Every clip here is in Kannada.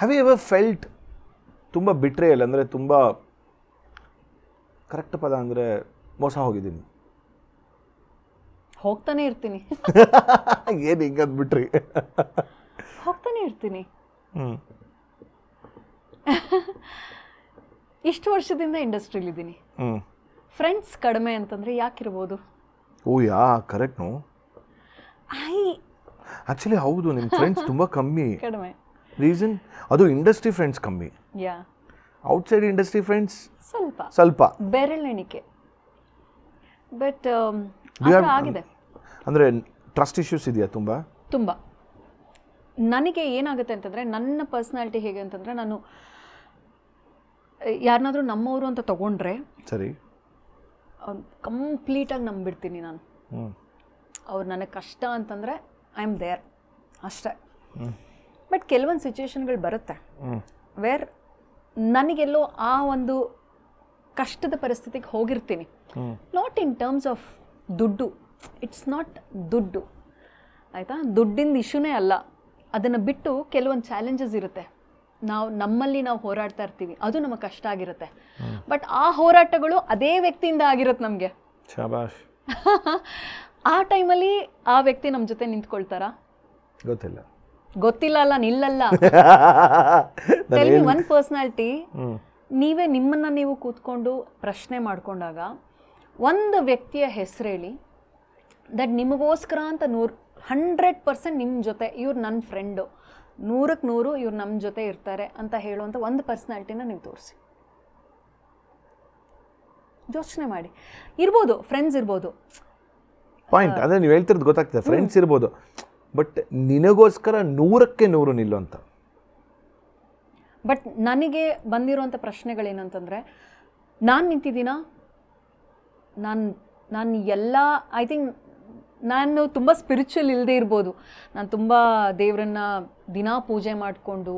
ಹ್ಯಾವ್ ಯು ಎವರ್ ಫೆಲ್ಟ್ ತುಂಬ ಬಿಟ್ರೇಯಲ್ ಅಂದರೆ ತುಂಬ ಕರೆಕ್ಟ್ ಪದ ಅಂದರೆ ಮೋಸ ಹೋಗಿದ್ದೀನಿ? ಹೋಗ್ತಾನೆ ಇರ್ತೀನಿ. ಏನು ಹಿಂಗಂದು ಬಿಟ್ರಿ? ಹೋಗ್ತಾನೆ ಇರ್ತೀನಿ. ಇಷ್ಟು ವರ್ಷದಿಂದ ಇಂಡಸ್ಟ್ರಿಲಿದ್ದೀನಿ. ಫ್ರೆಂಡ್ಸ್ ಕಡಿಮೆ ಅಂತಂದರೆ ಯಾಕಿರ್ಬೋದು? ಓ ಕರೆಕ್ಟ್. ಆ್ಯಕ್ಚುಲಿ ಹೌದು, ನಿಮ್ಮ ಫ್ರೆಂಡ್ಸ್ ತುಂಬ ಕಮ್ಮಿ. ಕಡಿಮೆ. ರೀಸನ್ ಅದು ಇಂಡಸ್ಟ್ರಿ ಫ್ರೆಂಡ್ಸ್ ಕಮ್ಮಿ. ಔಟ್ಸೈಡ್ ಇಂಡಸ್ಟ್ರಿ ಫ್ರೆಂಡ್ಸ್ ಸ್ವಲ್ಪ ಬೆರಳೆಣಿಕೆ. ಬಟ್ ಆಗಿದೆ. ಅಂದರೆ ಟ್ರಸ್ಟ್ ಇಶ್ಯೂಸ್ ಇದೆಯಾ? ತುಂಬ ನನಗೆ ಏನಾಗುತ್ತೆ ಅಂತಂದರೆ, ನನ್ನ ಪರ್ಸ್ನಾಲಿಟಿ ಹೇಗೆ ಅಂತಂದರೆ, ನಾನು ಯಾರನ್ನಾದ್ರೂ ನಮ್ಮವರು ಅಂತ ತಗೊಂಡ್ರೆ ಸರಿ ಕಂಪ್ಲೀಟಾಗಿ ನಂಬಿಡ್ತೀನಿ ನಾನು. ಅವ್ರು ನನಗೆ ಕಷ್ಟ ಅಂತಂದರೆ ಐ ಆಮ್ ದೇರ್ ಅಷ್ಟೇ. ಬಟ್ ಕೆಲವೊಂದು ಸಿಚುವೇಶನ್ಗಳು ಬರುತ್ತೆ ವೇರ್ ನನಗೆಲ್ಲೋ ಆ ಒಂದು ಕಷ್ಟದ ಪರಿಸ್ಥಿತಿಗೆ ಹೋಗಿರ್ತೀನಿ. ನಾಟ್ ಇನ್ ಟರ್ಮ್ಸ್ ಆಫ್ ದುಡ್ಡು, ಇಟ್ಸ್ ನಾಟ್ ದುಡ್ಡು, ಆಯಿತಾ? ದುಡ್ಡಿಂದ ಇಶ್ಯೂನೇ ಅಲ್ಲ. ಅದನ್ನು ಬಿಟ್ಟು ಕೆಲವೊಂದು ಚಾಲೆಂಜಸ್ ಇರುತ್ತೆ, ನಮ್ಮಲ್ಲಿ ನಾವು ಹೋರಾಡ್ತಾ ಇರ್ತೀವಿ, ಅದು ನಮಗೆ ಕಷ್ಟ ಆಗಿರುತ್ತೆ. ಬಟ್ ಆ ಹೋರಾಟಗಳು ಅದೇ ವ್ಯಕ್ತಿಯಿಂದ ಆಗಿರುತ್ತೆ ನಮಗೆ. ಶಾಬಾಷ್. ಆ ಟೈಮಲ್ಲಿ ಆ ವ್ಯಕ್ತಿ ನಮ್ಮ ಜೊತೆ ನಿಂತ್ಕೊಳ್ತಾರಾ? ಗೊತ್ತಿಲ್ಲ ಅಲ್ಲ, ನಿಲ್ಲಲ್ಲ. ಟೆಲ್ ಮಿ ಒನ್ ಪರ್ಸನಾಲಿಟಿ, ನೀವೇ ನಿಮ್ಮನ್ನು ನೀವು ಕೂತ್ಕೊಂಡು ಪ್ರಶ್ನೆ ಮಾಡ್ಕೊಂಡಾಗ ಒಂದು ವ್ಯಕ್ತಿಯ ಹೆಸರು ಹೇಳಿ ದಟ್ ನಿಮಗೋಸ್ಕರ ಅಂತ 100% ನಿಮ್ಮ ಜೊತೆ ಇವ್ರು ನನ್ನ ಫ್ರೆಂಡು, 100ಕ್ಕೆ 100 ಇವ್ರು ನಮ್ಮ ಜೊತೆ ಇರ್ತಾರೆ ಅಂತ ಹೇಳುವಂಥ ಒಂದು ಪರ್ಸ್ನಾಲಿಟಿನ ನೀವು ತೋರಿಸಿ. ಯೋಚನೆ ಮಾಡಿ. ಇರ್ಬೋದು, ಫ್ರೆಂಡ್ಸ್ ಇರ್ಬೋದು. ಪಾಯಿಂಟ್ ಅಂದರೆ ನೀವು ಹೇಳ್ತಿರೋದು ಗೊತ್ತಾಗ್ತದೆ, ಫ್ರೆಂಡ್ಸ್ ಇರ್ಬೋದು, ಬಟ್ ನಿನಗೋಸ್ಕರ 100ಕ್ಕೆ 100 ನಿಲ್ಲು ಅಂತ. ಬಟ್ ನನಗೆ ಬಂದಿರೋಂಥ ಪ್ರಶ್ನೆಗಳೇನಂತಂದರೆ, ನಾನು ನಿಂತಿದ್ದೀನಾ? ನಾನು ಎಲ್ಲ ಐ ಥಿಂಕ್ ನಾನು ತುಂಬ ಸ್ಪಿರಿಚುವಲ್ ಇಲ್ಲದೆ ಇರ್ಬೋದು, ನಾನು ತುಂಬ ದೇವರನ್ನ ದಿನಾ ಪೂಜೆ ಮಾಡಿಕೊಂಡು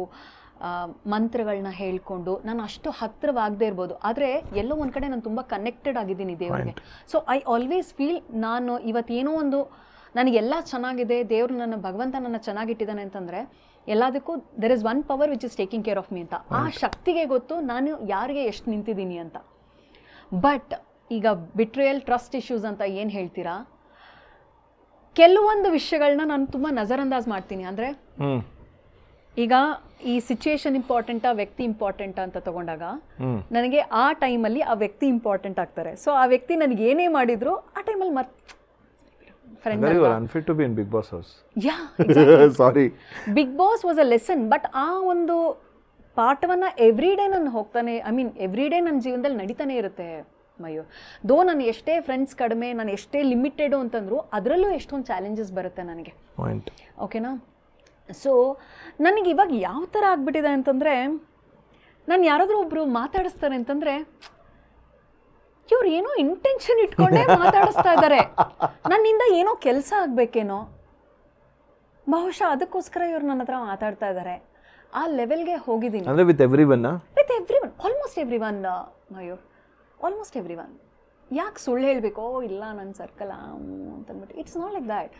ಮಂತ್ರಗಳನ್ನ ಹೇಳ್ಕೊಂಡು ನಾನು ಅಷ್ಟು ಹತ್ತಿರವಾಗದೇ ಇರ್ಬೋದು, ಆದರೆ ಎಲ್ಲೋ ಒಂದು ಕಡೆ ನಾನು ತುಂಬ ಕನೆಕ್ಟೆಡ್ ಆಗಿದ್ದೀನಿ ದೇವರಿಗೆ. ಸೊ ಐ ಆಲ್ವೇಸ್ ಫೀಲ್ ನಾನು ಇವತ್ತೇನೋ ಒಂದು ನನಗೆಲ್ಲ ಚೆನ್ನಾಗಿದೆ, ದೇವರು ನನ್ನ ಭಗವಂತ ನನ್ನ ಚೆನ್ನಾಗಿಟ್ಟಿದ್ದಾನೆ ಅಂತಂದರೆ ಎಲ್ಲದಕ್ಕೂ there is one power which is taking care of me ಅಂತ. ಆ ಶಕ್ತಿಗೆ ಗೊತ್ತು ನಾನು ಯಾರಿಗೆ ಎಷ್ಟು ನಿಂತಿದ್ದೀನಿ ಅಂತ. ಬಟ್ ಈಗ ಬಿಟ್ರೇಯಲ್, ಟ್ರಸ್ಟ್ ಇಶ್ಯೂಸ್ ಅಂತ ಏನು ಹೇಳ್ತೀರಾ, ಕೆಲವೊಂದು ವಿಷಯಗಳನ್ನ ನಾನು ತುಂಬ ನಜರಂದಾಜ್ ಮಾಡ್ತೀನಿ. ಅಂದರೆ ಈಗ ಈ ಸಿಚುಯೇಷನ್ ಇಂಪಾರ್ಟೆಂಟಾ, ವ್ಯಕ್ತಿ ಇಂಪಾರ್ಟೆಂಟಾ ಅಂತ ತಗೊಂಡಾಗ ನನಗೆ ಆ ಟೈಮಲ್ಲಿ ಆ ವ್ಯಕ್ತಿ ಇಂಪಾರ್ಟೆಂಟ್ ಆಗ್ತಾರೆ. ಸೊ ಆ ವ್ಯಕ್ತಿ ನನಗೆ ಏನೇ ಮಾಡಿದ್ರು ಆ ಟೈಮಲ್ಲಿ Big Boss was a lesson. But ಆ ಒಂದು ಪಾಠವನ್ನು ಎವ್ರಿ ಡೇ ನಾನು ಹೋಗ್ತಾನೆ, ಐ ಮೀನ್ ಎವ್ರಿ ಡೇ ನನ್ನ ಜೀವನದಲ್ಲಿ ನಡೀತಾನೆ ಇರುತ್ತೆ ಮಯೂರ್. ದೋ ನಾನು ಎಷ್ಟೇ ಫ್ರೆಂಡ್ಸ್ ಕಡಿಮೆ, ನಾನು ಎಷ್ಟೇ ಲಿಮಿಟೆಡು ಅಂತಂದ್ರು ಅದರಲ್ಲೂ ಎಷ್ಟೊಂದು ಚಾಲೆಂಜಸ್ ಬರುತ್ತೆ ನನಗೆ. ಓಕೆನಾ? ಸೊ ನನಗೆ ಇವಾಗ ಯಾವ ಥರ ಆಗ್ಬಿಟ್ಟಿದೆ ಅಂತಂದರೆ, ನಾನು ಯಾರಾದರೂ ಒಬ್ಬರು ಮಾತಾಡಿಸ್ತಾರೆ ಅಂತಂದರೆ ಇವ್ರು ಏನೋ ಇಂಟೆನ್ಷನ್ ಇಟ್ಕೊಂಡೇ ಮಾತಾಡಿಸ್ತಾ ಇದ್ದಾರೆ, ನನ್ನಿಂದ ಏನೋ ಕೆಲಸ ಆಗಬೇಕೇನೋ, ಬಹುಶಃ ಅದಕ್ಕೋಸ್ಕರ ಇವ್ರು ನನ್ನ ಹತ್ರ ಮಾತಾಡ್ತಾ ಇದ್ದಾರೆ. ಆ ಲೆವೆಲ್ಗೆ ಹೋಗಿದ್ದೀನಿ. With every one, almost every one Mayur, almost every one. ಯಾಕೆ ಸುಳ್ಳು ಹೇಳಬೇಕು? ಇಲ್ಲ ನನ್ನ ಸರ್ಕಲ್ ಅಂತಂದ್ಬಿಟ್ಟು. It's not like that.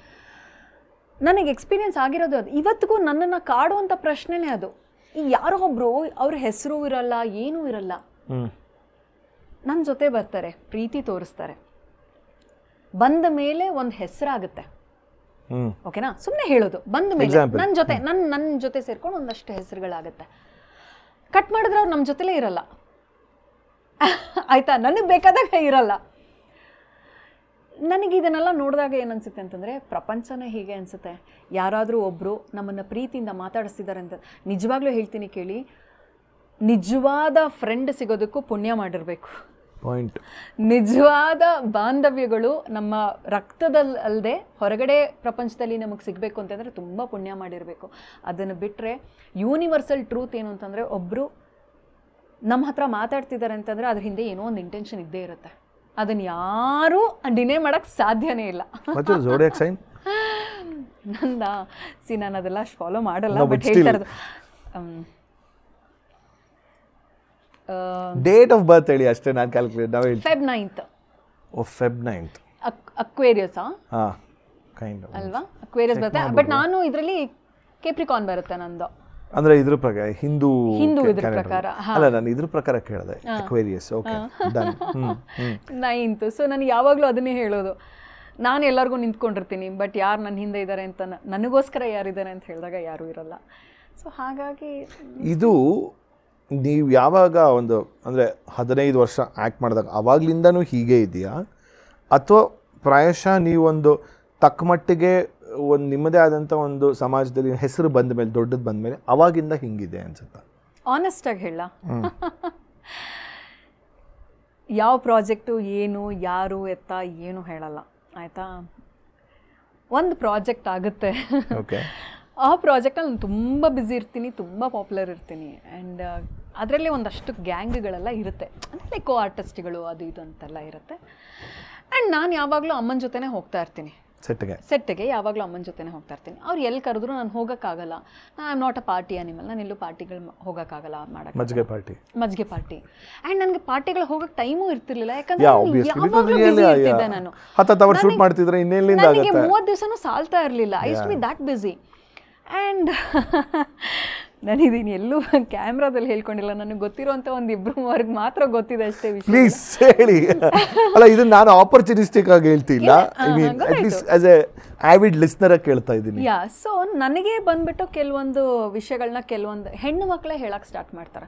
ನನಗೆ ಎಕ್ಸ್ಪೀರಿಯನ್ಸ್ ಆಗಿರೋದು ಅದು. ಇವತ್ತಿಗೂ ನನ್ನನ್ನು ಕಾಡುವಂಥ ಪ್ರಶ್ನೆನೇ ಅದು. ಈಗ ಯಾರೋ ಒಬ್ಬರು ಅವ್ರ ಹೆಸರು ಇರಲ್ಲ, ಏನೂ ಇರಲ್ಲ, ನನ್ನ ಜೊತೆ ಬರ್ತಾರೆ, ಪ್ರೀತಿ ತೋರಿಸ್ತಾರೆ, ಬಂದ ಮೇಲೆ ಒಂದು ಹೆಸರಾಗುತ್ತೆ. ಓಕೆನಾ? ಸುಮ್ಮನೆ ಹೇಳೋದು, ಬಂದ ಮೇಲೆ ನನ್ನ ಜೊತೆ ಸೇರ್ಕೊಂಡು ಒಂದಷ್ಟು ಹೆಸರುಗಳಾಗುತ್ತೆ. ಕಟ್ ಮಾಡಿದ್ರೆ ಅವ್ರು ನಮ್ಮ ಜೊತೆಲೇ ಇರಲ್ಲ, ಆಯಿತಾ? ನನಗೆ ಬೇಕಾದಾಗ ಇರಲ್ಲ. ನನಗೆ ಇದನ್ನೆಲ್ಲ ನೋಡಿದಾಗ ಏನನ್ಸುತ್ತೆ ಅಂತಂದರೆ, ಪ್ರಪಂಚನೇ ಹೀಗೆ ಅನಿಸುತ್ತೆ. ಯಾರಾದರೂ ಒಬ್ಬರು ನಮ್ಮನ್ನು ಪ್ರೀತಿಯಿಂದ ಮಾತಾಡಿಸ್ತಿದ್ದಾರೆ ಅಂತ ನಿಜವಾಗ್ಲೂ ಹೇಳ್ತೀನಿ ಕೇಳಿ, ನಿಜವಾದ ಫ್ರೆಂಡ್ ಸಿಗೋದಕ್ಕೂ ಪುಣ್ಯ ಮಾಡಿರಬೇಕು. ನಿಜವಾದ ಬಾಂಧವ್ಯಗಳು ನಮ್ಮ ರಕ್ತದಲ್ಲಿ ಅಲ್ಲದೆ ಹೊರಗಡೆ ಪ್ರಪಂಚದಲ್ಲಿ ನಮಗೆ ಸಿಗಬೇಕು ಅಂತಂದರೆ ತುಂಬ ಪುಣ್ಯ ಮಾಡಿರಬೇಕು. ಅದನ್ನು ಬಿಟ್ಟರೆ ಯೂನಿವರ್ಸಲ್ ಟ್ರೂತ್ ಏನು ಅಂತಂದರೆ, ಒಬ್ಬರು ನಮ್ಮ ಹತ್ರ ಮಾತಾಡ್ತಿದ್ದಾರೆ ಅಂತಂದರೆ ಅದ್ರ ಹಿಂದೆ ಏನೋ ಒಂದು ಇಂಟೆನ್ಷನ್ ಇದ್ದೇ ಇರುತ್ತೆ. ಅದನ್ನು ಯಾರೂ ಡಿನೇ ಮಾಡೋಕ್ಕೆ ಸಾಧ್ಯನೇ ಇಲ್ಲ. ನಂದ ನಾನು ಅದೆಲ್ಲ ಅಷ್ಟು ಫಾಲೋ ಮಾಡಲ್ಲ, ಬಟ್ ಹೇಳ್ತಾ ಇರೋದು ಡೇಟ್ ಆಫ್ ಬರ್ತ್ ಹೇಳಿ ಅಷ್ಟೇ. ನಾನು ಕ್ಯಾಲ್ಕುಲೇಟ್ ನಾವು ಹೇಳಿ Feb 9th. Feb 9th. Aquarius kind ಅಲ್ವಾ? ಅಕ್ವೇರಿಯಸ್ ಬರುತ್ತೆ. ಬಟ್ ನಾನು ಇದರಲ್ಲಿ ಕೇಪ್ರಿಕಾನ್ ಬರುತ್ತೆ ನಂದು. ಅಂದ್ರೆ ಇದ್ರ ಪ್ರಕಾರ ಹಿಂದೂ ಇದ್ರ ಪ್ರಕಾರ ಅಲ್ಲ, ನಾನು ಇದ್ರ ಪ್ರಕಾರ ಕೇಳಿದೆ. Aquarius. Okay, done. 9th. So ನನಗೆ ಯಾವಾಗಲೂ ಅದನ್ನೇ ಹೇಳೋದು, ನಾನು ಎಲ್ಲರಿಗೂ ನಿಂತ್ಕೊಂಡಿರ್ತೀನಿ, ಬಟ್ ಯಾರು ನನ್ನ ಹಿಂದೆ ಇದ್ದಾರೆ ಅಂತ, ನನಗೋಸ್ಕರ ಯಾರಿದ್ದಾರೆ ಅಂತ ಹೇಳಿದಾಗ ಯಾರೂ ಇರಲ್ಲ. ಸೊ ಹಾಗಾಗಿ ಇದು ನೀವು ಯಾವಾಗ ಒಂದು ಅಂದರೆ 15 ವರ್ಷ ಆ್ಯಕ್ಟ್ ಮಾಡಿದಾಗ ಅವಾಗ್ಲಿಂದನೂ ಹೀಗೆ ಇದೆಯಾ, ಅಥವಾ ಪ್ರಾಯಶಃ ನೀವೊಂದು ತಕ್ಕ ಮಟ್ಟಿಗೆ ಒಂದು ನಿಮ್ಮದೇ ಆದಂಥ ಒಂದು ಸಮಾಜದಲ್ಲಿ ಹೆಸರು ಬಂದ ಮೇಲೆ, ದೊಡ್ಡದು ಬಂದ ಮೇಲೆ ಅವಾಗಿಂದ ಹಿಂಗಿದೆ ಅನ್ಸುತ್ತಾ? ಆನೆಸ್ಟಾಗಿ ಹೇಳ, ಯಾವ ಪ್ರಾಜೆಕ್ಟು ಏನು ಯಾರು ಎತ್ತ ಏನು ಹೇಳಲ್ಲ ಆಯಿತಾ. ಒಂದು ಪ್ರಾಜೆಕ್ಟ್ ಆಗುತ್ತೆ, ಓಕೆ, ಆ ಪ್ರಾಜೆಕ್ಟಲ್ಲಿ ನಾನು ತುಂಬ ಬ್ಯುಸಿ ಇರ್ತೀನಿ, ತುಂಬ ಪಾಪ್ಯುಲರ್ ಇರ್ತೀನಿ. ಆ್ಯಂಡ್ ಅದರಲ್ಲಿ ಒಂದಷ್ಟು ಗ್ಯಾಂಗ್ಗಳೆಲ್ಲ ಇರುತ್ತೆ, ಅಂದರೆ ಕೋ ಆರ್ಟಿಸ್ಟ್ಗಳು ಅದು ಇದು ಅಂತೆಲ್ಲ ಇರುತ್ತೆ. ಆ್ಯಂಡ್ ನಾನು ಯಾವಾಗಲೂ ಅಮ್ಮನ ಜೊತೆನೇ ಹೋಗ್ತಾ ಇರ್ತೀನಿ, ಸೆಟ್ಟಿಗೆ ಯಾವಾಗಲೂ ಅಮ್ಮನ ಜೊತೆನೇ ಹೋಗ್ತಾ ಇರ್ತೀನಿ. ಅವ್ರು ಎಲ್ಲಿ ಕರೆದ್ರು ನಾನು ಹೋಗೋಕ್ಕಾಗಲ್ಲ, I am not a party animal, ನಾನು ಎಲ್ಲೂ ಪಾರ್ಟಿಗಳು ಹೋಗೋಕ್ಕಾಗಲ್ಲ, ಮಾಡೋಕ್ಕೆ ಮಜ್ಜಿಗೆ ಪಾರ್ಟಿ. ಆ್ಯಂಡ್ ನನಗೆ ಪಾರ್ಟಿಗಳು ಹೋಗೋಕ್ಕೆ ಟೈಮೂ ಇರ್ತಿರ್ಲಿಲ್ಲ, ಯಾಕಂದರೆ ಇರ್ತಿದ್ದೆ ನಾನು. ನನಗೆ 30 ದಿವಸನೂ ಸಾಲ್ತಾ ಇರಲಿಲ್ಲ, I use to be that busy. And ನಾನಿದ್ದೀನಿ ಎಲ್ಲೂ ಕ್ಯಾಮ್ರಾದಲ್ಲಿ ಹೇಳ್ಕೊಂಡಿಲ್ಲ, ನನಗೆ ಗೊತ್ತಿರೋಂಥ 1-2 ಮಾತ್ರ ಗೊತ್ತಿದೆ ಅಷ್ಟೇ ವಿಷಯ. ಪ್ಲೀಸ್ ಹೇಳಿ. ಅಲ್ಲ, ಇದು ನಾನು ಆಪರ್ಚುನಿಸ್ಟಿಕ್ ಆಗಿ ಹೇಳ್ತಿಲ್ಲ, I mean at least as a avid listener ಕೇಳ್ತಾ ಇದ್ದೀನಿ. ಯಾ, ಸೊ ನನಗೆ ಬಂದ್ಬಿಟ್ಟು ಕೆಲವೊಂದು ವಿಷಯಗಳನ್ನ ಕೆಲವೊಂದು ಹೆಣ್ಣು ಮಕ್ಕಳೇ ಹೇಳಕ್ಕೆ ಸ್ಟಾರ್ಟ್ ಮಾಡ್ತಾರೆ.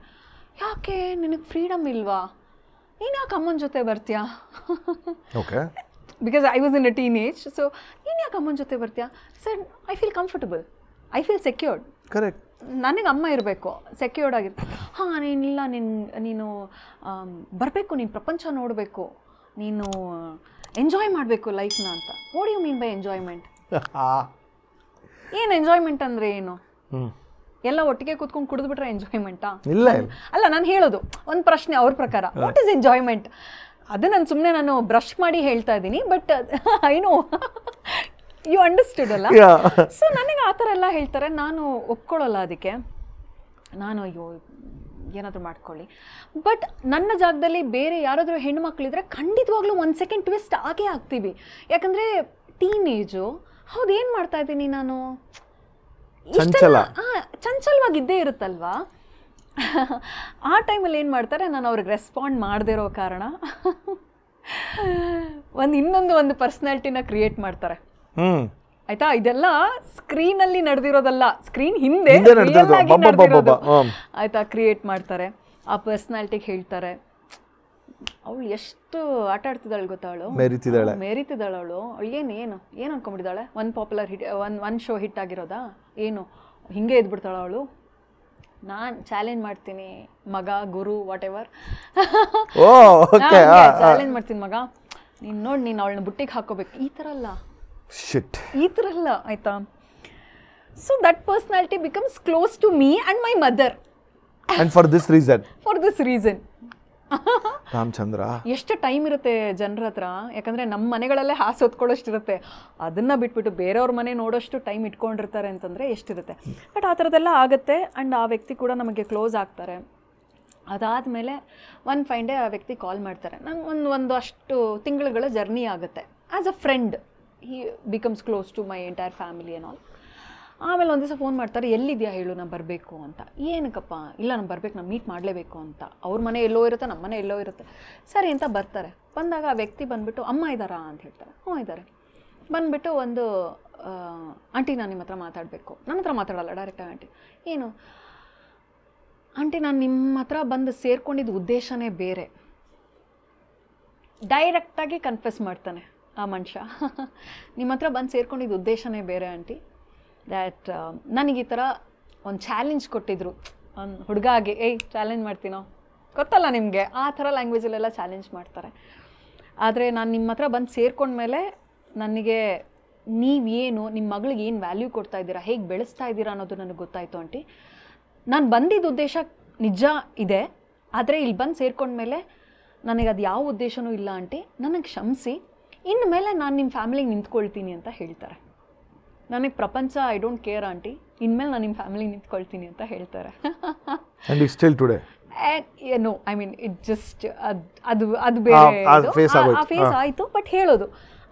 ಯಾಕೆ ನಿನಗೆ ಫ್ರೀಡಮ್ ಇಲ್ವಾ, ನೀನು ಯಾಕೆ ಅಮ್ಮನ ಜೊತೆ ಬರ್ತೀಯಾ? Okay, because I was in a teenage. So ನೀನು ಯಾಕೆ ಅಮ್ಮನ ಜೊತೆ ಬರ್ತೀಯಾ? Sir, I feel comfortable, I feel secured. Correct, ನನಗೆ ಅಮ್ಮ ಇರಬೇಕು, ಸೆಕ್ಯೂರ್ಡ್ ಆಗಿರ್ತೀನಿ. ಹಾಂ, ನೀನಿಲ್ಲ, ನೀನು ಬರಬೇಕು, ನೀನು ಪ್ರಪಂಚ ನೋಡಬೇಕು, ನೀನು ಎಂಜಾಯ್ ಮಾಡಬೇಕು ಲೈಫ್ನ ಅಂತ. What you mean by enjoyment? ಏನು ಎಂಜಾಯ್ಮೆಂಟ್ ಅಂದರೆ ಏನು? ಎಲ್ಲ ಒಟ್ಟಿಗೆ ಕೂತ್ಕೊಂಡು ಕುಡಿದ್ಬಿಟ್ರೆ ಎಂಜಾಯ್ಮೆಂಟಾ? ಇಲ್ಲ ಅಲ್ಲ, ನಾನು ಹೇಳೋದು ಒಂದು ಪ್ರಶ್ನೆ ಅವ್ರ ಪ್ರಕಾರ, ವಾಟ್ ಈಸ್ ಎಂಜಾಯ್ಮೆಂಟ್? ಅದು ನಾನು ಬ್ರಷ್ ಮಾಡಿ ಹೇಳ್ತಾ ಇದ್ದೀನಿ, but I know you understood ಅಲ್ಲ. ಸೊ ನನಗೆ ಆ ಥರ ಎಲ್ಲ ಹೇಳ್ತಾರೆ, ನಾನು ಒಪ್ಕೊಳ್ಳಲ್ಲ ಅದಕ್ಕೆ. ನಾನು ಅಯ್ಯೋ ಏನಾದರೂ ಮಾಡ್ಕೊಳ್ಳಿ, ಬಟ್ ನನ್ನ ಜಾಗದಲ್ಲಿ ಬೇರೆ ಯಾರಾದರೂ ಹೆಣ್ಮಕ್ಳಿದ್ರೆ ಖಂಡಿತವಾಗ್ಲೂ 1 ಸೆಕೆಂಡ್ ಟ್ವಿಸ್ಟ್ ಆಗೇ ಆಗ್ತೀವಿ. ಯಾಕಂದರೆ ಟೀನೇಜು, ಹೌದು ಏನು ಮಾಡ್ತಾ ಇದ್ದೀನಿ ನಾನು, ಚಂಚಲವಾಗಿದ್ದೇ ಇರುತ್ತಲ್ವಾ. ಆ ಟೈಮಲ್ಲಿ ಏನು ಮಾಡ್ತಾರೆ, ನಾನು ಅವ್ರಿಗೆ ರೆಸ್ಪಾಂಡ್ ಮಾಡದೇ ಇರೋ ಕಾರಣ ಇನ್ನೊಂದು ಪರ್ಸ್ನಾಲಿಟಿನ ಕ್ರಿಯೇಟ್ ಮಾಡ್ತಾರೆ. ಆಯ್ತಾ, ಇದೆಲ್ಲ ಸ್ಕ್ರೀನಲ್ಲಿ ನಡೆದಿರೋದಲ್ಲ, ಸ್ಕ್ರೀನ್ ಹಿಂದೆ ಆಯ್ತಾ ಕ್ರಿಯೇಟ್ ಮಾಡ್ತಾರೆ. ಆ ಪರ್ಸ್ನಾಲಿಟಿಗೆ ಹೇಳ್ತಾರೆ, ಅವಳು ಎಷ್ಟು ಆಟ ಆಡ್ತಿದ್ದಾಳೆ ಗೊತ್ತಾ, ಅವಳು ಮೆರಿತಿದ್ದಾಳೆ, ಅವಳು ಏನು ಅನ್ಕೊಂಡ್ಬಿಟ್ಟಿದ್ದಾಳೆ, ಒಂದು ಪಾಪ್ಯುಲರ್ ಹಿಟ್, ಒಂದು ಶೋ ಹಿಟ್ ಆಗಿರೋದಾ ಏನು, ಹಿಂಗೆ ಇದ್ಬಿಡ್ತಾಳೆ ಅವಳು. ನಾನು ಚಾಲೆಂಜ್ ಮಾಡ್ತೀನಿ, ಮಗ ಗುರು ವಾಟ್ ಎವರ್, ಚಾಲೆಂಜ್ ಮಾಡ್ತೀನಿ, ಮಗ ನೀನು ನೋಡಿ, ನೀನು ಅವಳನ್ನ ಬುಟ್ಟಿಗೆ ಹಾಕೋಬೇಕು, ಈ ಥರ ಅಲ್ಲ ಆಯ್ತಾ. So that personality becomes close to me and my mother, and for this reason Ramachandra. ಎಷ್ಟು ಟೈಮ್ ಇರುತ್ತೆ ಜನರ ಹತ್ರ, ಯಾಕಂದರೆ ನಮ್ಮ ಮನೆಗಳಲ್ಲೇ ಹಾಸು ಹೊತ್ಕೊಳ್ಳೋಷ್ಟಿರುತ್ತೆ, ಅದನ್ನು ಬಿಟ್ಬಿಟ್ಟು ಬೇರೆಯವ್ರ ಮನೆ ನೋಡೋಷ್ಟು ಟೈಮ್ ಇಟ್ಕೊಂಡಿರ್ತಾರೆ ಅಂತಂದರೆ ಎಷ್ಟಿರುತ್ತೆ. ಬಟ್ ಆ ಥರದ್ದೆಲ್ಲ ಆಗುತ್ತೆ. ಆ್ಯಂಡ್ ಆ ವ್ಯಕ್ತಿ ಕೂಡ ನಮಗೆ ಕ್ಲೋಸ್ ಆಗ್ತಾರೆ. ಅದಾದಮೇಲೆ ಒಂದು ಫೈನ್ ಡೇ ಆ ವ್ಯಕ್ತಿ ಕಾಲ್ ಮಾಡ್ತಾರೆ. ನಾನು ಒಂದು ಅಷ್ಟು ತಿಂಗಳುಗಳ ಜರ್ನಿ ಆಗುತ್ತೆ. As a friend he becomes close to my entire family and all. ಆಮೇಲೆ ಒಂದು ದಿವಸ ಫೋನ್ ಮಾಡ್ತಾರೆ, ಎಲ್ಲಿದೆಯಾ ಹೇಳು, ನಾನು ಬರಬೇಕು ಅಂತ. ಏನಕ್ಕಪ್ಪ? ಇಲ್ಲ, ನಾನು ಬರಬೇಕು, ನಾನು ಮೀಟ್ ಮಾಡಲೇಬೇಕು ಅಂತ. ಅವ್ರ ಮನೆ ಎಲ್ಲೋ ಇರುತ್ತೆ, ನಮ್ಮ ಮನೆ ಎಲ್ಲೋ ಇರುತ್ತೆ. ಸರಿ ಅಂತ ಬರ್ತಾರೆ. ಬಂದಾಗ ಆ ವ್ಯಕ್ತಿ ಬಂದುಬಿಟ್ಟು, ಅಮ್ಮ ಇದ್ದಾರಾ ಅಂತ ಹೇಳ್ತಾರೆ. ಹ್ಞೂ ಇದ್ದಾರೆ. ಬಂದುಬಿಟ್ಟು ಒಂದು ಆಂಟಿ, ನಾನು ನಿಮ್ಮ ಹತ್ರ ಮಾತಾಡಬೇಕು. ನನ್ನ ಹತ್ರ ಮಾತಾಡಲ್ಲ, ಡೈರೆಕ್ಟಾಗಿ ಆಂಟಿ. ಏನು ಆಂಟಿ, ನಾನು ನಿಮ್ಮ ಹತ್ರ ಬಂದು ಸೇರ್ಕೊಂಡಿದ್ದು ಉದ್ದೇಶನೇ ಬೇರೆ. ಡೈರೆಕ್ಟಾಗಿ ಕನ್ಫೆಸ್ ಮಾಡ್ತಾನೆ ಆ ಮನುಷ್ಯ. ನಿಮ್ಮ ಹತ್ರ ಬಂದು ಸೇರ್ಕೊಂಡಿದ್ದು ಉದ್ದೇಶನೇ ಬೇರೆ ಆಂಟಿ. ದ್ಯಾಟ್ ನನಗೆ ಈ ಥರ ಒಂದು ಚಾಲೆಂಜ್ ಕೊಟ್ಟಿದ್ರು, ಒಂದು ಹುಡುಗಾಗೆ, ಚಾಲೆಂಜ್ ಮಾಡ್ತೀನೋ ಗೊತ್ತಲ್ಲ ನಿಮಗೆ, ಆ ಥರ ಲ್ಯಾಂಗ್ವೇಜಲ್ಲೆಲ್ಲ ಚಾಲೆಂಜ್ ಮಾಡ್ತಾರೆ. ಆದರೆ ನಾನು ನಿಮ್ಮ ಹತ್ರ ಬಂದು ಸೇರ್ಕೊಂಡ್ಮೇಲೆ ನನಗೆ ನೀವೇನು, ನಿಮ್ಮ ಮಗಳಿಗೆ ಏನು ವ್ಯಾಲ್ಯೂ ಕೊಡ್ತಾ ಇದ್ದೀರಾ, ಹೇಗೆ ಬೆಳೆಸ್ತಾ ಇದ್ದೀರಾ ಅನ್ನೋದು ನನಗೆ ಗೊತ್ತಾಯಿತು ಆಂಟಿ. ನಾನು ಬಂದಿದ್ದ ಉದ್ದೇಶ ನಿಜ ಇದೆ, ಆದರೆ ಇಲ್ಲಿ ಬಂದು ಸೇರ್ಕೊಂಡ್ಮೇಲೆ ನನಗೆ ಅದು ಯಾವ ಉದ್ದೇಶನೂ ಇಲ್ಲ ಆಂಟಿ, ನನಗೆ ಕ್ಷಮಿಸಿ, ಇನ್ನು ಮೇಲೆ ನಾನು ನಿಮ್ಮ ಫ್ಯಾಮಿಲಿಗೆ ನಿಂತ್ಕೊಳ್ತೀನಿ ಅಂತ ಹೇಳ್ತಾರೆ. ನನಗೆ ಪ್ರಪಂಚ ಐ ಡೋಂಟ್ ಕೇರ್ ಆಂಟಿ, ಇನ್ಮೇಲೆ ನಾನು ನಿಮ್ಮ ಫ್ಯಾಮಿಲಿಗೆ ನಿಂತ್ಕೊಳ್ತೀನಿ ಅಂತ ಹೇಳ್ತಾರೆ. No, I mean it just ಅದು ಬೇರೆ ಆ ಫೇಸ್ ಆಯಿತು. ಬಟ್ ಹೇಳೋದು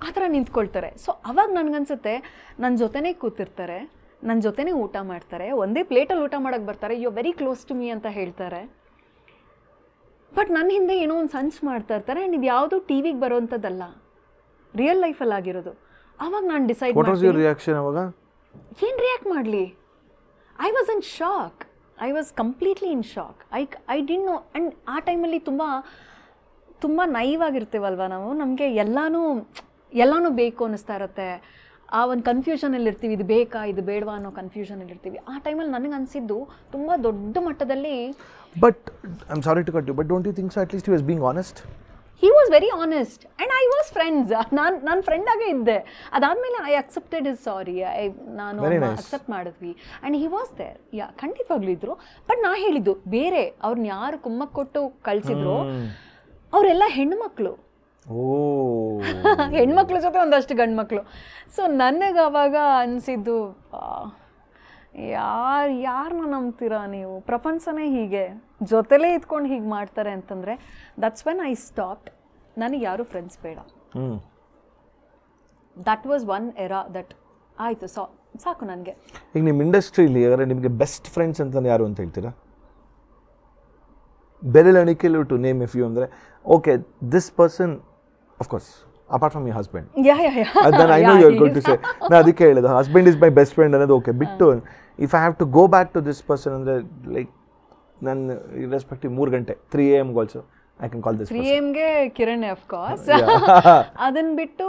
ಆ ಥರ ನಿಂತ್ಕೊಳ್ತಾರೆ. ಸೊ ಅವಾಗ ನನಗನ್ಸುತ್ತೆ, ನನ್ನ ಜೊತೆನೇ ಕೂತಿರ್ತಾರೆ, ನನ್ನ ಜೊತೆನೇ ಊಟ ಮಾಡ್ತಾರೆ, ಒಂದೇ ಪ್ಲೇಟಲ್ಲಿ ಊಟ ಮಾಡೋಕ್ಕೆ ಬರ್ತಾರೆ, you very close to me ಅಂತ ಹೇಳ್ತಾರೆ. ಬಟ್ ನನ್ನ ಹಿಂದೆ ಏನೋ ಒಂದು ಸನ್ಸ್ ಮಾಡ್ತಾ ಇರ್ತಾರೆ. ಆ್ಯಂಡ್ ಇದು ಯಾವುದೂ ಟಿ ವಿಗೆ ಬರೋವಂಥದ್ದಲ್ಲ, ರಿಯಲ್ ಲೈಫಲ್ಲಿ ಆಗಿರೋದು. ಆವಾಗ ನಾನು ಡಿಸೈಡ್ ಮಾಡ್ತೀನಿ ರಿಯಾಕ್ಷನ್. ಅವಾಗ ಏನು ರಿಯಾಕ್ಟ್ ಮಾಡಲಿ? I was in shock. I was completely in shock. I didn't know. And ಆ ಟೈಮಲ್ಲಿ ತುಂಬ ನೈವ್ ಆಗಿರ್ತೀವಲ್ವ ನಾವು, ನಮಗೆ ಎಲ್ಲನೂ ಬೇಕು ಅನ್ನಿಸ್ತಾ ಇರುತ್ತೆ. ಆ ಒಂದು ಕನ್ಫ್ಯೂಷನಲ್ಲಿರ್ತೀವಿ, ಇದು ಬೇಕಾ ಇದು ಬೇಡವಾ ಅನ್ನೋ ಕನ್ಫ್ಯೂಷನಲ್ಲಿರ್ತೀವಿ. ಆ ಟೈಮಲ್ಲಿ ನನಗೆ ಅನಿಸಿದ್ದು ತುಂಬ ದೊಡ್ಡ ಮಟ್ಟದಲ್ಲಿ. But I am sorry to cut you, but don't you think so at least he was being honest? He was very honest and I was friends. ನಾನು ಫ್ರೆಂಡಾಗೇ ಇದ್ದೆ. ಅದಾದಮೇಲೆ ಐ ಅಕ್ಸೆಪ್ಟೆಡ್ ಇಸ್ ಸಾರಿ. ನಾನು ಅಕ್ಸೆಪ್ಟ್ ಮಾಡಿದ್ವಿ ಆ್ಯಂಡ್ ಹಿ ವಾಸ್ ದೇರ್. ಖಂಡಿತವಾಗ್ಲೂ ಇದ್ರು. ಬಟ್ ನಾ ಹೇಳಿದ್ದು ಬೇರೆ, ಅವ್ರನ್ನ ಯಾರು ಕುಮ್ಮಕ್ಕೆ ಕೊಟ್ಟು ಕಳಿಸಿದ್ರು ಅವರೆಲ್ಲ ಹೆಣ್ಮಕ್ಳು, ಹೆಣ್ಮಕ್ಳ ಜೊತೆ ಒಂದಷ್ಟು ಗಂಡು ಮಕ್ಕಳು. ಸೊ ನನಗೆ ಅವಾಗ ಅನಿಸಿದ್ದು, ಯಾರನ್ನ ನಂಬ್ತೀರಾ ನೀವು? ಪ್ರಪಂಚನೇ ಹೀಗೆ ಜೊತೆಲೇ ಇದ್ಕೊಂಡು ಹೀಗೆ ಮಾಡ್ತಾರೆ ಅಂತಂದರೆ ದಟ್ಸ್ ವೆನ್ ಐ ಸ್ಟಾಪ್ಡ್. ನನಗೆ ಯಾರು ಫ್ರೆಂಡ್ಸ್ ಬೇಡ. That was one era that ಆಯಿತು, ಸಾಕು ನನಗೆ. ಈಗ ನಿಮ್ಮ ಇಂಡಸ್ಟ್ರಿಲಿ ಯಾರು ನಿಮಗೆ ಬೆಸ್ಟ್ ಫ್ರೆಂಡ್ಸ್ ಅಂತ ಯಾರು ಅಂತ ಹೇಳ್ತೀರಾ? ಬೆರಳೆಣಿಕೆಲು ಟು ನೇಮ್ ಎ ಫ್ಯೂ ಅಂದರೆ, okay this person of course apart from your husband. Then I know you're going to say, ನಾನು ಅದಕ್ಕೆ ಹೇಳಿದೆ husband is my best friend ಅನ್ನೋದು ಓಕೆ. ಬಿಟ್ಟು if I have to go back to this person ಅಂದರೆ ಲೈಕ್ ನನ್ನ ಇರ್ರೆಸ್ಪೆಕ್ಟಿವ್ 3 ಗಂಟೆ 3 AM also I can call this 3 AMಗೆ ಕಿರಣ್ ಆಫ್ ಕೋರ್ಸ್. ಅದನ್ನು ಬಿಟ್ಟು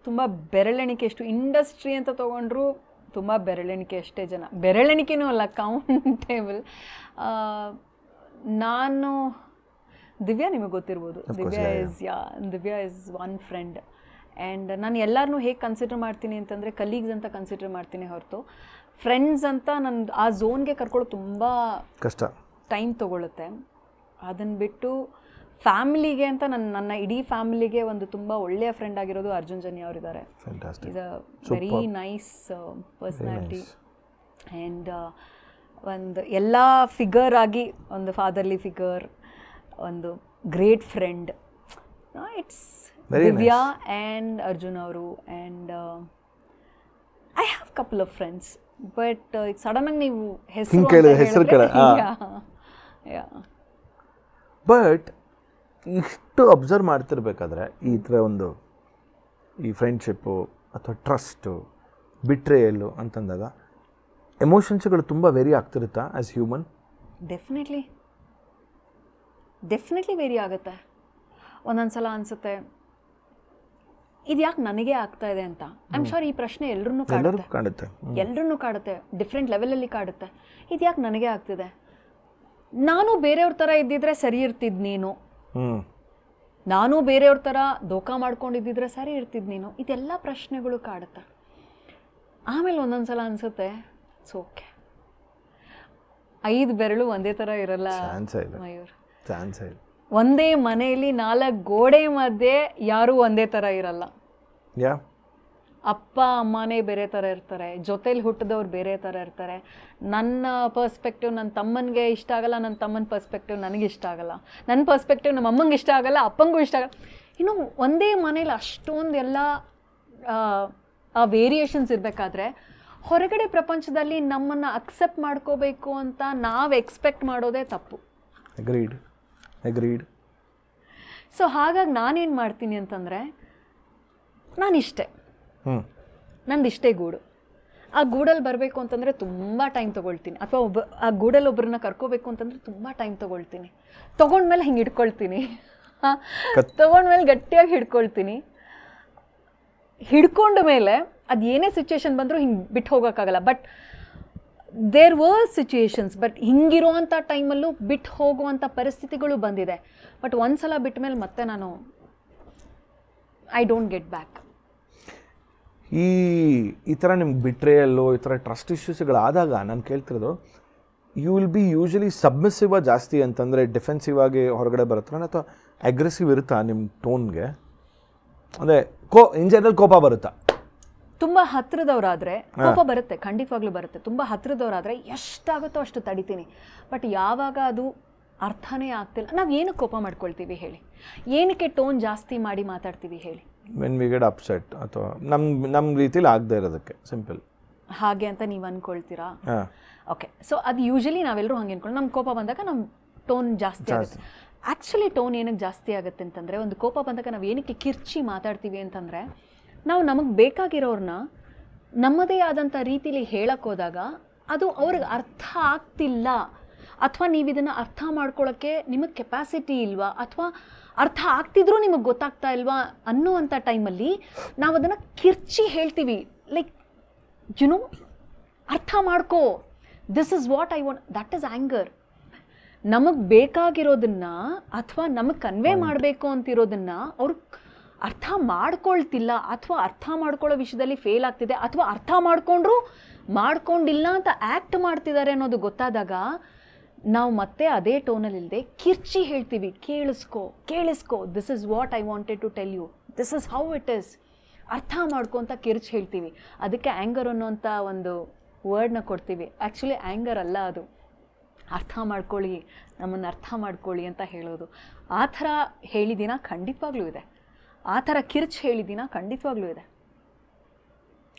ತುಂಬ ಬೆರಳೆಣಿಕೆ ಎಷ್ಟು ಇಂಡಸ್ಟ್ರಿ ಅಂತ ತೊಗೊಂಡ್ರು ತುಂಬ ಬೆರಳೆಣಿಕೆ ಅಷ್ಟೇ ಜನ. ಬೆರಳೆಣಿಕೆನೂ ಅಲ್ಲ, ಕೌಂಟೇಬಲ್. ನಾನು ದಿವ್ಯಾ ನಿಮಗೆ ಗೊತ್ತಿರ್ಬೋದು. Divya is one friend. And ನಾನು ಎಲ್ಲರನ್ನೂ ಹೇಗೆ ಕನ್ಸಿಡರ್ ಮಾಡ್ತೀನಿ ಅಂತಂದರೆ ಕಲೀಗ್ಸ್ ಅಂತ ಕನ್ಸಿಡರ್ ಮಾಡ್ತೀನಿ ಹೊರತು ಫ್ರೆಂಡ್ಸ್ ಅಂತ ನನ್ನ ಆ ಝೋನ್ಗೆ ಕರ್ಕೊಳ್ಳೋದು ತುಂಬ ಕಷ್ಟ, ಟೈಮ್ ತೊಗೊಳುತ್ತೆ. ಅದನ್ನು ಬಿಟ್ಟು ಫ್ಯಾಮಿಲಿಗೆ ಅಂತ ನನ್ನ ಇಡೀ ಫ್ಯಾಮಿಲಿಗೆ ಒಂದು ತುಂಬ ಒಳ್ಳೆಯ ಫ್ರೆಂಡ್ ಆಗಿರೋದು ಅರ್ಜುನ್ ಜನ್ಯ ಅವರಿದ್ದಾರೆ. Is a very nice personality. And ಒಂದು ಎಲ್ಲ ಫಿಗರ್ ಆಗಿ ಒಂದು ಫಾದರ್ಲಿ ಫಿಗರ್, ಒಂದು great friend. It's Divya and Arjun ಅವರು. And I have couple of friends. But ಈಗ ಸಡನ್ನಾಗಿ ನೀವು ಹೆಸರು ಬಟ್ ಇಷ್ಟು ಅಬ್ಸರ್ವ್ ಮಾಡ್ತಿರ್ಬೇಕಾದ್ರೆ ಈ ಥರ ಒಂದು ಈ ಫ್ರೆಂಡ್ಶಿಪ್ಪು ಅಥವಾ ಟ್ರಸ್ಟು ಬಿಟ್ರೇಯಲ್ಲು ಅಂತಂದಾಗ ಎಮೋಷನ್ಸ್ಗಳು ತುಂಬ ವೇರಿ ಆಗ್ತಿರುತ್ತಾ ಆ್ಯಸ್ ಹ್ಯೂಮನ್? ಡೆಫಿನೆಟ್ಲಿ ವೇರಿ ಆಗುತ್ತೆ. ಒಂದೊಂದು ಸಲ ಅನಿಸುತ್ತೆ ಇದು ಯಾಕೆ ನನಗೆ ಆಗ್ತಾ ಇದೆ ಅಂತ. ಐ ಆಮ್ ಶೋರ್ ಈ ಪ್ರಶ್ನೆ ಎಲ್ಲರನ್ನೂ ಕಾಡುತ್ತೆ, ಡಿಫ್ರೆಂಟ್ ಲೆವೆಲಲ್ಲಿ ಕಾಡುತ್ತೆ. ಇದು ಯಾಕೆ ನನಗೆ ಆಗ್ತಿದೆ? ನಾನು ಬೇರೆಯವ್ರ ಥರ ಇದ್ದಿದ್ರೆ ಸರಿ ಇರ್ತಿದ್ದು ನೀನು, ನಾನು ಬೇರೆಯವ್ರ ಥರ ದೋಖಾ ಮಾಡ್ಕೊಂಡಿದ್ದಿದ್ರೆ ಸರಿ ಇರ್ತಿದ್ದು ನೀನು. ಇದೆಲ್ಲ ಪ್ರಶ್ನೆಗಳು ಕಾಡುತ್ತೆ. ಆಮೇಲೆ ಒಂದೊಂದು ಸಲ ಅನಿಸುತ್ತೆ ಓಕೆ 5 ಬೆರಳು ಒಂದೇ ಥರ ಇರಲ್ಲ ಮಯೂರ್. ಒಂದೇ ಮನೆಯಲ್ಲಿ 4 ಗೋಡೆ ಮಧ್ಯೆ ಯಾರೂ ಒಂದೇ ಥರ ಇರಲ್ಲ. ಅಪ್ಪ ಅಮ್ಮನೇ ಬೇರೆ ಥರ ಇರ್ತಾರೆ, ಜೊತೇಲಿ ಹುಟ್ಟಿದವ್ರು ಬೇರೆ ಥರ ಇರ್ತಾರೆ. ನನ್ನ ಪರ್ಸ್ಪೆಕ್ಟಿವ್ ನನ್ನ ತಮ್ಮನಿಗೆ ಇಷ್ಟ ಆಗಲ್ಲ, ನನ್ನ ತಮ್ಮನ ಪರ್ಸ್ಪೆಕ್ಟಿವ್ ನನಗೆ ಇಷ್ಟ ಆಗಲ್ಲ, ನನ್ನ ಪರ್ಸ್ಪೆಕ್ಟಿವ್ ನಮ್ಮ ಅಮ್ಮಂಗೆ ಇಷ್ಟ ಆಗಲ್ಲ, ಅಪ್ಪಂಗೂ ಇಷ್ಟ ಆಗಲ್ಲ. ಇನ್ನು ಒಂದೇ ಮನೇಲಿ ಅಷ್ಟೊಂದು ಎಲ್ಲ ಆ ವೇರಿಯೇಷನ್ಸ್ ಇರಬೇಕಾದ್ರೆ ಹೊರಗಡೆ ಪ್ರಪಂಚದಲ್ಲಿ ನಮ್ಮನ್ನು ಅಕ್ಸೆಪ್ಟ್ ಮಾಡ್ಕೋಬೇಕು ಅಂತ ನಾವು ಎಕ್ಸ್ಪೆಕ್ಟ್ ಮಾಡೋದೇ ತಪ್ಪು. ಅಗ್ರೀಡ್. ಸೊ ಹಾಗಾಗಿ ನಾನೇನು ಮಾಡ್ತೀನಿ ಅಂತಂದರೆ, ನಾನಿಷ್ಟೇ, ನಂದಿಷ್ಟೇ ಗೂಡು. ಆ ಗೂಡಲ್ಲಿ ಬರಬೇಕು ಅಂತಂದರೆ ತುಂಬ ಟೈಮ್ ತೊಗೊಳ್ತೀನಿ. ಅಥವಾ ಆ ಗೂಡಲ್ಲಿ ಒಬ್ಬರನ್ನ ಕರ್ಕೋಬೇಕು ಅಂತಂದರೆ ತುಂಬ ಟೈಮ್ ತೊಗೊಳ್ತೀನಿ. ತೊಗೊಂಡ್ಮೇಲೆ ಹಿಂಗೆ ಹಿಡ್ಕೊಳ್ತೀನಿ, ತೊಗೊಂಡ್ಮೇಲೆ ಗಟ್ಟಿಯಾಗಿ ಹಿಡ್ಕೊಳ್ತೀನಿ. ಹಿಡ್ಕೊಂಡ ಮೇಲೆ ಅದು ಏನೇ ಸಿಚುವೇಶನ್ ಬಂದರೂ ಹಿಂಗೆ ಬಿಟ್ಟು ಹೋಗೋಕ್ಕಾಗಲ್ಲ. But there were situations, but ಹಿಂಗಿರುವಂಥ ಟೈಮಲ್ಲೂ ಬಿಟ್ಟು ಹೋಗುವಂಥ ಪರಿಸ್ಥಿತಿಗಳು ಬಂದಿದೆ. ಬಟ್ ಒಂದು ಸಲ ಬಿಟ್ಟ ಮೇಲೆ ಮತ್ತೆ ನಾನು ಐ ಡೋಂಟ್ ಗೆಟ್ ಬ್ಯಾಕ್. ಈ ಥರ ನಿಮ್ಗೆ ಬಿಟ್ರೇಯಲ್ಲು ಈ ಥರ ಟ್ರಸ್ಟ್ ಇಶ್ಯೂಸ್ಗಳಾದಾಗ ನಾನು ಕೇಳ್ತಿರೋದು, you will be usually submissive ಜಾಸ್ತಿ ಅಂತಂದರೆ ಡಿಫೆನ್ಸಿವ್ ಆಗಿ ಹೊರಗಡೆ ಬರುತ್ತಾ ಅಥವಾ ಅಗ್ರೆಸಿವ್ ಇರುತ್ತಾ ನಿಮ್ಮ ಟೋನ್ಗೆ? ಅಂದರೆ ಇನ್ ಜನರಲ್ ಕೋಪ ಬರುತ್ತಾ? ತುಂಬ ಹತ್ತಿರದವರಾದರೆ ಕೋಪ ಬರುತ್ತೆ, ಖಂಡಿತವಾಗ್ಲೂ ಬರುತ್ತೆ. ತುಂಬ ಹತ್ತಿರದವರಾದರೆ ಎಷ್ಟಾಗುತ್ತೋ ಅಷ್ಟು ತಡಿತೀನಿ. ಬಟ್ ಯಾವಾಗ ಅದು ಅರ್ಥನೇ ಆಗ್ತಿಲ್ಲ, ನಾವು ಏನಕ್ಕೆ ಕೋಪ ಮಾಡ್ಕೊಳ್ತೀವಿ ಹೇಳಿ? ಏನಕ್ಕೆ ಟೋನ್ ಜಾಸ್ತಿ ಮಾಡಿ ಮಾತಾಡ್ತೀವಿ ಹೇಳಿ? ವೆನ್ ವಿ ಗೆಟ್ ಅಪ್ಸೆಟ್ ಅಥವಾ ನಮ್ಮ ರೀತಿಲಿ ಆಗದೆ ಇರೋದಕ್ಕೆ. ಸಿಂಪಲ್. ಹಾಗೆ ಅಂತ ನೀವು ಅಂದ್ಕೊಳ್ತೀರಾ? ಹಾಂ, ಓಕೆ. ಸೊ ಅದು ಯೂಶಲಿ ನಾವೆಲ್ಲರೂ ಹಂಗೆ ಅಂದ್ಕೊಂಡು ನಮ್ಮ ಕೋಪ ಬಂದಾಗ ನಮ್ಮ ಟೋನ್ ಜಾಸ್ತಿ ಆಗುತ್ತೆ. ಆ್ಯಕ್ಚುಲಿ ಟೋನ್ ಏನಕ್ಕೆ ಜಾಸ್ತಿ ಆಗುತ್ತೆ ಅಂತಂದರೆ, ಒಂದು ಕೋಪ ಬಂದಾಗ ನಾವು ಏನಕ್ಕೆ ಕಿರ್ಚಿ ಮಾತಾಡ್ತೀವಿ ಅಂತಂದರೆ, ನಾವು ನಮಗೆ ಬೇಕಾಗಿರೋರನ್ನ ನಮ್ಮದೇ ಆದಂಥ ರೀತಿಲಿ ಹೇಳಕ್ಕೆ ಹೋದಾಗ ಅದು ಅವ್ರಿಗೆ ಅರ್ಥ ಆಗ್ತಿಲ್ಲ, ಅಥವಾ ನೀವು ಇದನ್ನು ಅರ್ಥ ಮಾಡ್ಕೊಳ್ಳೋಕ್ಕೆ ನಿಮಗೆ ಕೆಪಾಸಿಟಿ ಇಲ್ವಾ, ಅಥವಾ ಅರ್ಥ ಆಗ್ತಿದ್ರೂ ನಿಮಗೆ ಗೊತ್ತಾಗ್ತಾ ಇಲ್ವಾ ಅನ್ನುವಂಥ ಟೈಮಲ್ಲಿ ನಾವು ಅದನ್ನು ಕಿರ್ಚಿ ಹೇಳ್ತೀವಿ. ಲೈಕ್ ಯುನೋ, ಅರ್ಥ ಮಾಡ್ಕೋ, this is what I want. That is anger. ನಮಗೆ ಬೇಕಾಗಿರೋದನ್ನು ಅಥವಾ ನಮಗೆ ಕನ್ವೆ ಮಾಡಬೇಕು ಅಂತಿರೋದನ್ನು ಅವರು ಅರ್ಥ ಮಾಡ್ಕೊಳ್ತಿಲ್ಲ, ಅಥವಾ ಅರ್ಥ ಮಾಡ್ಕೊಳ್ಳೋ ವಿಷಯದಲ್ಲಿ ಫೇಲ್ ಆಗ್ತಿದೆ, ಅಥವಾ ಅರ್ಥ ಮಾಡಿಕೊಂಡ್ರು ಮಾಡ್ಕೊಂಡಿಲ್ಲ ಅಂತ ಆ್ಯಕ್ಟ್ ಮಾಡ್ತಿದ್ದಾರೆ ಅನ್ನೋದು ಗೊತ್ತಾದಾಗ ನಾವು ಮತ್ತೆ ಅದೇ ಟೋನಲ್ಲಿ ಇಲ್ಲದೆ ಕಿರ್ಚಿ ಹೇಳ್ತೀವಿ, ಕೇಳಿಸ್ಕೋ, this is what I wanted to tell you, this is how it is, ಅರ್ಥ ಮಾಡ್ಕೊತ ಕಿರ್ಚಿ ಹೇಳ್ತೀವಿ. ಅದಕ್ಕೆ ಆ್ಯಂಗರ್ ಅನ್ನೋಂಥ ಒಂದು ವರ್ಡ್ನ ಕೊಡ್ತೀವಿ. ಆ್ಯಕ್ಚುಲಿ ಆ್ಯಂಗರ್ ಅಲ್ಲ ಅದು, ಅರ್ಥ ಮಾಡ್ಕೊಳ್ಳಿ, ನಮ್ಮನ್ನು ಅರ್ಥ ಮಾಡ್ಕೊಳ್ಳಿ ಅಂತ ಹೇಳೋದು. ಆ ಥರ ಹೇಳಿದಿನ ಖಂಡಿತವಾಗ್ಲೂ ಇದೆ, ಆ ಥರ ಕಿರ್ಚ್ ಹೇಳಿದಿನ ಖಂಡಿತವಾಗ್ಲೂ ಇದೆ.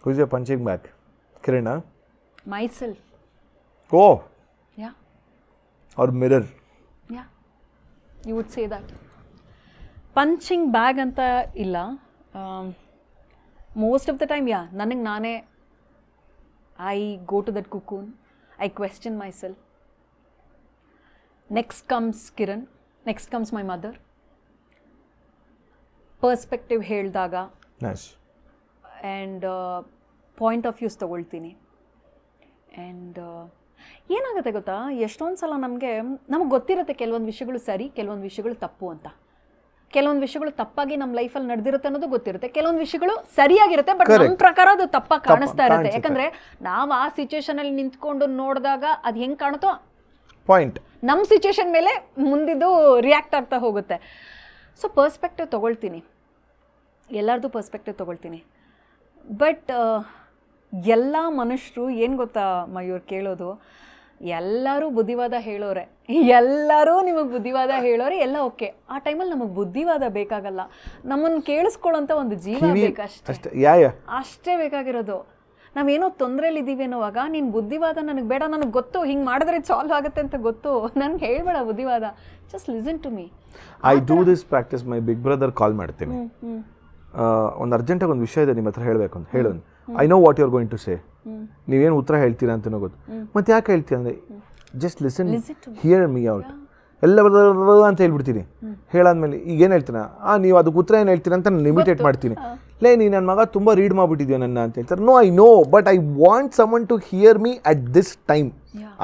Who is your punching bag? Kiran? Myself. Oh. Yeah. Or mirror? Yeah. You would say that. Punching bag ಅಂತ ಇಲ್ಲ. Most of the time, yeah, ನನಗೆ ನಾನೇ I go to that cocoon, I question myself. Next comes Kiran, next comes my mother. Perspective ಹೇಳಿದಾಗ Nice. And point of views ತೊಗೊಳ್ತೀನಿ. ಆ್ಯಂಡ್ ಏನಾಗುತ್ತೆ ಗೊತ್ತಾ, ಎಷ್ಟೊಂದು ಸಲ ನಮಗೆ ಗೊತ್ತಿರುತ್ತೆ ಕೆಲವೊಂದು ವಿಷಯಗಳು ಸರಿ, ಕೆಲವೊಂದು ವಿಷಯಗಳು ತಪ್ಪು ಅಂತ. ಕೆಲವೊಂದು ವಿಷಯಗಳು ತಪ್ಪಾಗಿ ನಮ್ಮ ಲೈಫಲ್ಲಿ ನಡೆದಿರುತ್ತೆ ಅನ್ನೋದು ಗೊತ್ತಿರುತ್ತೆ, ಕೆಲವೊಂದು ವಿಷಯಗಳು ಸರಿಯಾಗಿರುತ್ತೆ, ಬಟ್ ನಮ್ಮ ಪ್ರಕಾರ ಅದು ತಪ್ಪಾಗಿ ಕಾಣಿಸ್ತಾ ಇರುತ್ತೆ. ಯಾಕಂದರೆ ನಾವು ಆ ಸಿಚುವೇಶನಲ್ಲಿ ನಿಂತ್ಕೊಂಡು ನೋಡಿದಾಗ ಅದು ಹೆಂಗೆ ಕಾಣುತ್ತೋ ಪಾಯಿಂಟ್ ನಮ್ಮ ಸಿಚುವೇಶನ್ ಮೇಲೆ ಮುಂದಿದ್ದು ರಿಯಾಕ್ಟ್ ಆಗ್ತಾ ಹೋಗುತ್ತೆ. ಸೊ ಪರ್ಸ್ಪೆಕ್ಟಿವ್ ತೊಗೊಳ್ತೀನಿ, ಎಲ್ಲರದು ಪರ್ಸ್ಪೆಕ್ಟಿವ್ ತೊಗೊಳ್ತೀನಿ. ಬಟ್ ಎಲ್ಲ ಮನುಷ್ಯರು ಏನು ಗೊತ್ತಾ ಮಯೂರ್ ಕೇಳೋದು, ಎಲ್ಲರೂ ಬುದ್ಧಿವಾದ ಹೇಳೋರೆ, ಎಲ್ಲರೂ ನಿಮಗೆ ಬುದ್ಧಿವಾದ ಹೇಳೋರೆ, ಎಲ್ಲ ಓಕೆ. ಆ ಟೈಮಲ್ಲಿ ನಮಗೆ ಬುದ್ಧಿವಾದ ಬೇಕಾಗಲ್ಲ, ನಮ್ಮನ್ನು ಕೇಳಿಸ್ಕೊಳ್ಳೋಂಥ ಒಂದು ಜೀವ ಬೇಕಷ್ಟೇ, ಅಷ್ಟೇ ಬೇಕಾಗಿರೋದು. ನಾವೇನೋ ತೊಂದರೆಯಲ್ಲಿದ್ದೀವಿ ಅನ್ನೋವಾಗ ನೀನು ಬುದ್ಧಿವಾದ ನನಗೆ ಬೇಡ, ನನಗೆ ಗೊತ್ತು ಹಿಂಗೆ ಮಾಡಿದ್ರೆ ಸಾಲ್ವ್ ಆಗುತ್ತೆ ಅಂತ ಗೊತ್ತು, ನನಗೆ ಹೇಳ್ಬೇಡ ಬುದ್ಧಿವಾದ, just listen to me. I do this practice. My big brother call ಮಾಡ್ತೀನಿ, ಒಂದು ಅರ್ಜೆಂಟಾಗಿ ಒಂದು ವಿಷಯ ಇದೆ ನಿಮ್ಮ ಹತ್ರ ಹೇಳಬೇಕು ಅಂತ ಹೇಳೋದು. I know what you are going to say, ನೀವೇನು ಉತ್ತರ ಹೇಳ್ತೀರಾ ಅಂತನೋ ಗೊತ್ತು. ಮತ್ತೆ ಯಾಕೆ ಹೇಳ್ತೀಯ ಅಂದರೆ just listen, hear me out. ಎಲ್ಲ ಅಂತ ಹೇಳ್ಬಿಡ್ತೀನಿ. ಹೇಳಾದ್ಮೇಲೆ ಈಗ ಏನು ಹೇಳ್ತೀನ, ನೀವು ಅದಕ್ಕೆ ಉತ್ತರ ಏನು ಹೇಳ್ತೀರ ಅಂತ ನಾನು ಇಮಿಟೇಟ್ ಮಾಡ್ತೀನಿ. ನೀ ನನ್ನ ಮಗ ತುಂಬ ರೀಡ್ ಮಾಡಿಬಿಟ್ಟಿದ್ಯೋ ನನ್ನ ಅಂತ ಹೇಳ್ತಾರೆ. No, I know, but I want someone to hear me at this time.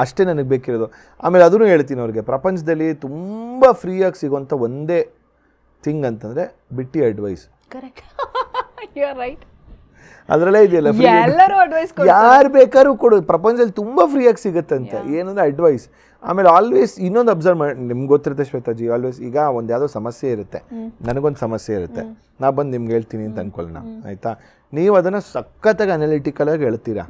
ಅಷ್ಟೇ ನನಗೆ ಬೇಕಿರೋದು. ಆಮೇಲೆ ಅದನ್ನು ಹೇಳ್ತೀನಿ ಅವ್ರಿಗೆ, ಪ್ರಪಂಚದಲ್ಲಿ ತುಂಬ ಫ್ರೀಯಾಗಿ ಸಿಗೋಂಥ ಒಂದೇ ಥಿಂಗ್ ಅಂತಂದರೆ ಬಿಟ್ಟಿ ಅಡ್ವೈಸ್. ಅದರಲ್ಲೇ ಇದೆಯಲ್ಲ, ಯಾರು ಬೇಕಾದ್ರೂ ಕೊಡು, ಪ್ರಪಂಚದಲ್ಲಿ ತುಂಬ ಫ್ರೀಯಾಗಿ ಸಿಗುತ್ತೆ ಅಂತ. ಏನಂದರೆ ಅಡ್ವೈಸ್. ಆಮೇಲೆ ಆಲ್ವೇಸ್ ಇನ್ನೊಂದು ಅಬ್ಸರ್ವ್ ಮಾಡಿ, ನಿಮ್ಗೆ ಗೊತ್ತಿರುತ್ತೆ ಶ್ವೇತಾಜಿ, ಆಲ್ವೇಸ್ ಈಗ ಒಂದು ಯಾವುದೋ ಸಮಸ್ಯೆ ಇರುತ್ತೆ, ನನಗೊಂದು ಸಮಸ್ಯೆ ಇರುತ್ತೆ, ನಾ ಬಂದು ನಿಮ್ಗೆ ಹೇಳ್ತೀನಿ ಅಂತ ಅನ್ಕೊಳ್ಳೋಣ, ಆಯಿತಾ? ನೀವು ಅದನ್ನು ಸಖತ್ತಾಗಿ ಅನಾಲಿಟಿಕಲಾಗಿ ಹೇಳ್ತೀರಾ,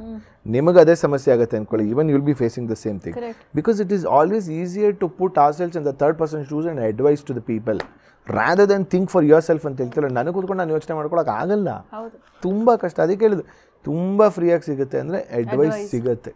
ನಿಮಗೆ ಅದೇ ಸಮಸ್ಯೆ ಆಗುತ್ತೆ ಅಂದ್ಕೊಳ್ಳಿ, even you will be facing the same thing. Because it is always easier to put ourselves in the third person shoes and advise to the people rather than think for yourself ಅಂತ ಹೇಳ್ತಿಲ್ಲ. ನನಗೆ ಕೂತ್ಕೊಂಡು ನಾನು ಯೋಚನೆ ಮಾಡ್ಕೊಳಕ್ಕೆ ಆಗಲ್ಲ, ತುಂಬ ಕಷ್ಟ. ಅದಕ್ಕೆ ಹೇಳಿದ್ದು ತುಂಬ ಫ್ರೀಯಾಗಿ ಸಿಗುತ್ತೆ ಅಂದರೆ ಅಡ್ವೈಸ್ ಸಿಗುತ್ತೆ.